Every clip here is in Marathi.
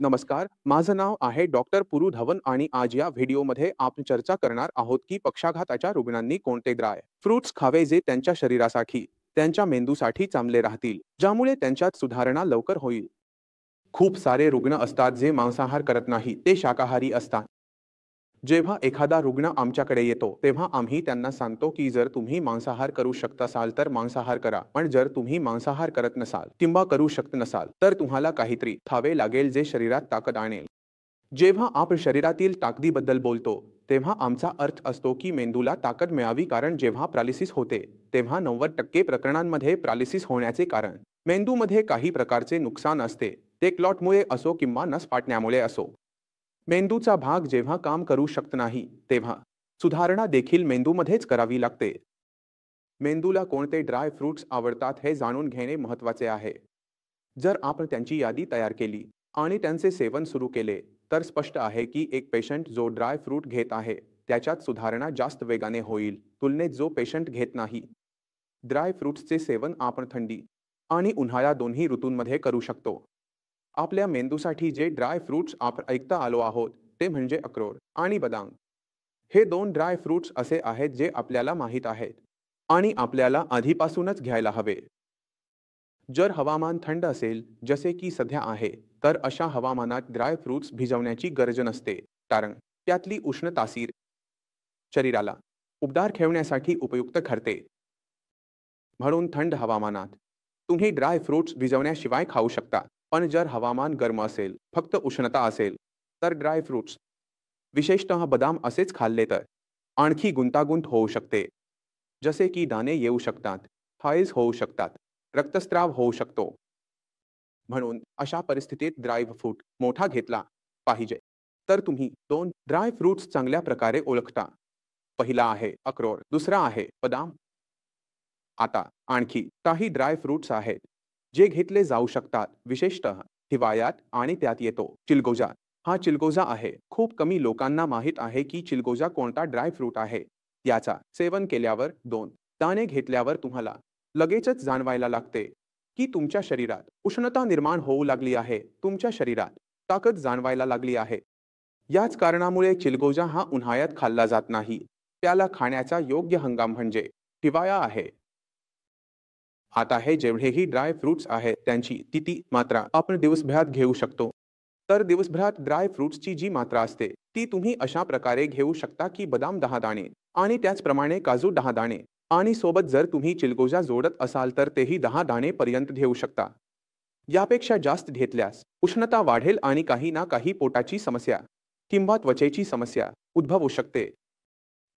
नमस्कार, माझं नाव आहे डॉक्टर पुरू धवन आणि आज या व्हिडिओमध्ये आपण चर्चा करणार आहोत की पक्षाघाताच्या रुग्णांनी कोणते ड्राय फ्रुट्स खावे जे त्यांच्या शरीरासाठी, त्यांच्या मेंदूसाठी चांगले राहतील, ज्यामुळे त्यांच्यात सुधारणा लवकर होईल. खूप सारे रुग्ण असतात जे मांसाहार करत नाही, ते शाकाहारी असतात. जेव्हा एखादा रुग्ण आमच्याकडे येतो, तेव्हा आम्ही त्यांना सांगतो की जर तुम्ही मांसाहार करू शकत असाल तर मांसाहार करा, पण जर तुम्ही मांसाहार करत नसाल किंवा करू शकत नसाल, तर तुम्हाला काहीतरी खावे लागेल जे शरीरात ताकद आणेल. जेव्हा आपण शरीरातील ताकदीबद्दल बोलतो, तेव्हा आमचा अर्थ असतो की मेंदूला ताकद मिळावी कारण जेव्हा पॅरालिसिस होते, तेव्हा 90% प्रकरणांमध्ये पॅरालिसिस होण्याचे कारण मेंदूमध्ये काही प्रकारचे नुकसान असते. ते क्लॉटमुळे असो किंवा नस फाटण्यामुळे असो. मेंदूचा भाग जेव्हा काम करू शकत नाही, तेव्हा सुधारणा देखील मेंदूमध्येच करावी लागते. मेंदूला कोणते ड्राय फ्रुट्स आवडतात हे जाणून घेणे महत्त्वाचे आहे. जर आपण त्यांची यादी तयार केली आणि त्यांचे सेवन सुरू केले, तर स्पष्ट आहे की एक पेशंट जो ड्राय फ्रूट घेत आहे, त्याच्यात सुधारणा जास्त वेगाने होईल, तुलनेत जो पेशंट घेत नाही. ड्राय फ्रुट्सचे सेवन आपण थंडी आणि उन्हाळा दोन्ही ऋतूंमध्ये करू शकतो. आपल्या मेंदूसाठी जे ड्राय फ्रुट्स आपण ऐकता आलो आहोत, ते म्हणजे अक्रोड आणि बदाम. हे दोन ड्राय फ्रुट्स असे आहेत जे आपल्याला माहीत आहेत आणि आपल्याला आधीपासूनच घ्यायला हवे. जर हवामान थंड असेल, जसे की सध्या आहे, तर अशा हवामानात ड्राय फ्रुट्स भिजवण्याची गरज नसते, कारण त्यातली उष्ण तासीर शरीराला उबदार ठेवण्यासाठी उपयुक्त ठरते. म्हणून थंड हवामानात तुम्ही ड्राय फ्रुट्स भिजवण्याशिवाय खाऊ शकता. पण जर हवामान गरम असेल, फक्त उष्णता असेल, तर ड्राय फ्रुट्स, विशेषतः बदाम असेच खाल्ले तर आणखी गुंतागुंत होऊ शकते. जसे की दाणे येऊ शकतात, हाईज होऊ शकतात, रक्तस्राव होऊ शकतो. म्हणून अशा परिस्थितीत ड्राय फ्रूट मोठा घेतला पाहिजे. तर तुम्ही दोन ड्राय फ्रुट्स चांगल्या प्रकारे ओळखता. पहिला आहे अक्रोड, दुसरा आहे बदाम. आता आणखी काही ड्राय फ्रुट्स आहेत जे घेतले जाऊ शकतात, विशेषतः हिवाळ्यात, आणि त्यात येतो चिलगोजा. हा चिलगोजा आहे. खूप कमी लोकांना माहीत आहे की चिलगोजा कोणता ड्राय फ्रूट आहे. याचा सेवन केल्यावर 2 दाणे घेतल्यावर तुम्हाला लगेचच जाणवायला लागते की तुमच्या शरीरात उष्णता निर्माण होऊ लागली आहे, तुमच्या शरीरात ताकद जाणवायला लागली आहे. याच कारणामुळे चिलगोजा हा उन्हाळ्यात खाल्ला जात नाही. त्याला खाण्याचा योग्य हंगाम म्हणजे हिवाळा आहे. आता हे जेवढेही ड्राय फ्रुट्स आहेत त्यांची किती मात्रा आपण दिवसभरात घेऊ शकतो. तर दिवसभरात ड्राय फ्रुट्सची जी मात्रा असते ती तुम्ही अशा प्रकारे घेऊ शकता की बदाम 10 दाणे आणि त्याचप्रमाणे काजू 10 दाणे आणि सोबत जर तुम्ही चिलगोजा जोडत असाल तर तेही 10 दाणे पर्यंत घेऊ शकता. यापेक्षा जास्त घेतल्यास उष्णता वाढेल आणि काही ना काही पोटाची समस्या किंवा त्वचेची समस्या उद्भवू शकते.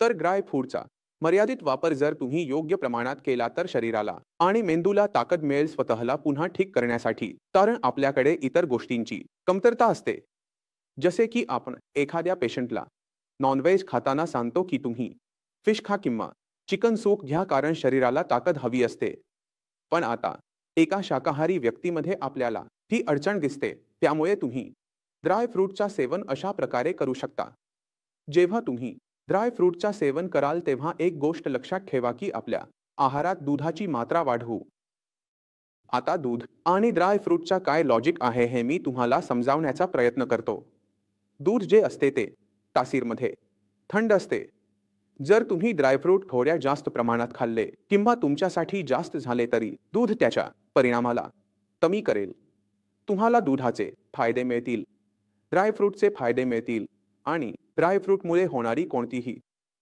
तर ड्राय फ्रूटचा मर्यादित वापर जर तुम्ही योग्य प्रमाणात केला तर शरीराला आणि मेंदूला ताकद मिळेल स्वतःला पुन्हा ठीक करण्यासाठी. कारण आपल्याकडे इतर गोष्टींची कमतरता असते. जसे की आपण एखाद्या पेशंटला नॉनव्हेज खाताना सांगतो की तुम्ही फिश खा किंवा चिकन सूप घ्या कारण शरीराला ताकद हवी असते. पण आता एका शाकाहारी व्यक्तीमध्ये आपल्याला ही अडचण दिसते. त्यामुळे तुम्ही ड्राय फ्रूटचा सेवन अशा प्रकारे करू शकता. जेव्हा तुम्ही ड्राय फ्रूटचा सेवन कराल तेव्हा एक गोष्ट लक्षात ठेवा की आपल्या आहारात दुधाची मात्रा वाढवू. आता दूध आणि ड्राय फ्रूटचा काय लॉजिक आहे हे मी तुम्हाला समजावण्याचा प्रयत्न करतो. दूध जे असते ते तासीरमध्ये थंड असते. जर तुम्ही ड्रायफ्रूट थोड्या जास्त प्रमाणात खाल्ले किंवा तुमच्यासाठी जास्त झाले तरी दूध त्याच्या परिणामाला कमी करेल. तुम्हाला दुधाचे फायदे मिळतील, ड्रायफ्रूटचे फायदे मिळतील आणि ड्रायफ्रूटमुळे होणारी कोणतीही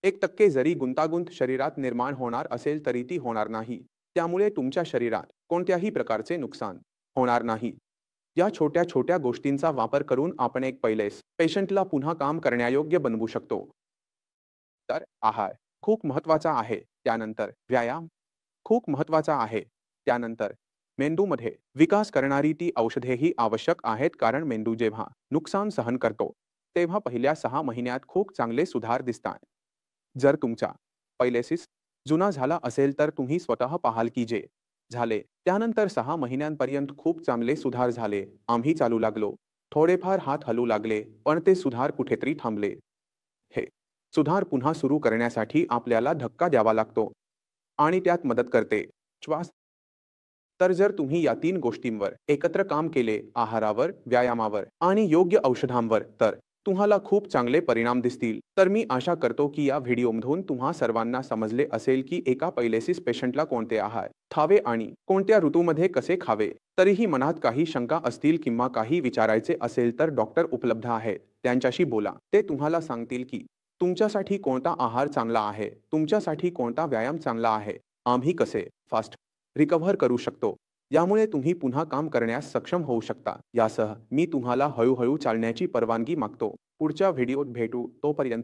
1% जरी गुंतागुंत शरीरात निर्माण होणार असेल तरी ती होणार नाही. त्यामुळे तुमच्या शरीरात कोणत्याही प्रकारचे नुकसान होणार नाही. या छोट्या छोट्या गोष्टींचा वापर करून आपण एक पैलेस पेशंटला पुन्हा काम करण्यायोग्य बनवू शकतो. तर आहार खूप महत्त्वाचा आहे. त्यानंतर व्यायाम खूप महत्त्वाचा आहे. त्यानंतर मेंदूमध्ये विकास करणारी ती औषधेही आवश्यक आहेत कारण मेंदू जेव्हा नुकसान सहन करतो, तेव्हा पहिल्या 6 महिन्यात खूप चांगले सुधार दिसतात. जर तुमचा पैलेसिस जुना झाला असेल तर तुम्ही स्वतः पाहाल की जे झाले त्यानंतर 6 महिन्यांपर्यंत खूप चांगले सुधार झाले. आम्ही चालू लागलो. थोडेफार हात हलू लागले, पण ते सुधार कुठेतरी थांबले. हे सुधार पुन्हा सुरू करण्यासाठी आपल्याला धक्का द्यावा लागतो आणि त्यात मदत करते श्वास तर जर तुम्ही या 3 गोष्टींवर एकत्र काम केले, आहारावर, व्यायामावर आणि योग्य औषधांवर, तर तुम्हाला खूप चांगले परिणाम दिसतील. तर मी आशा करतो की या व्हिडिओमधून तुम्हा सर्वांना समजले असेल की एका पैलिसिस पेशंटला कोणते आहार खावे आणि कोणत्या ऋतूमध्ये कसे खावे. तरीही मनात काही शंका असतील किंवा काही विचारायचे असेल तर डॉक्टर उपलब्ध आहेत. त्यांच्याशी बोला. ते तुम्हाला सांगतील की तुमच्यासाठी कोणता आहार चांगला आहे, तुमच्यासाठी कोणता व्यायाम चांगला आहे, आम्ही कसे फास्ट रिकव्हर करू शकतो. यामुळे तुम्ही पुन्हा काम करण्यास सक्षम होऊ शकता. यासह मी तुम्हाला हळूहळू चालण्याची परवानगी मागतो. पुढच्या व्हिडिओत भेटू. तोपर्यंत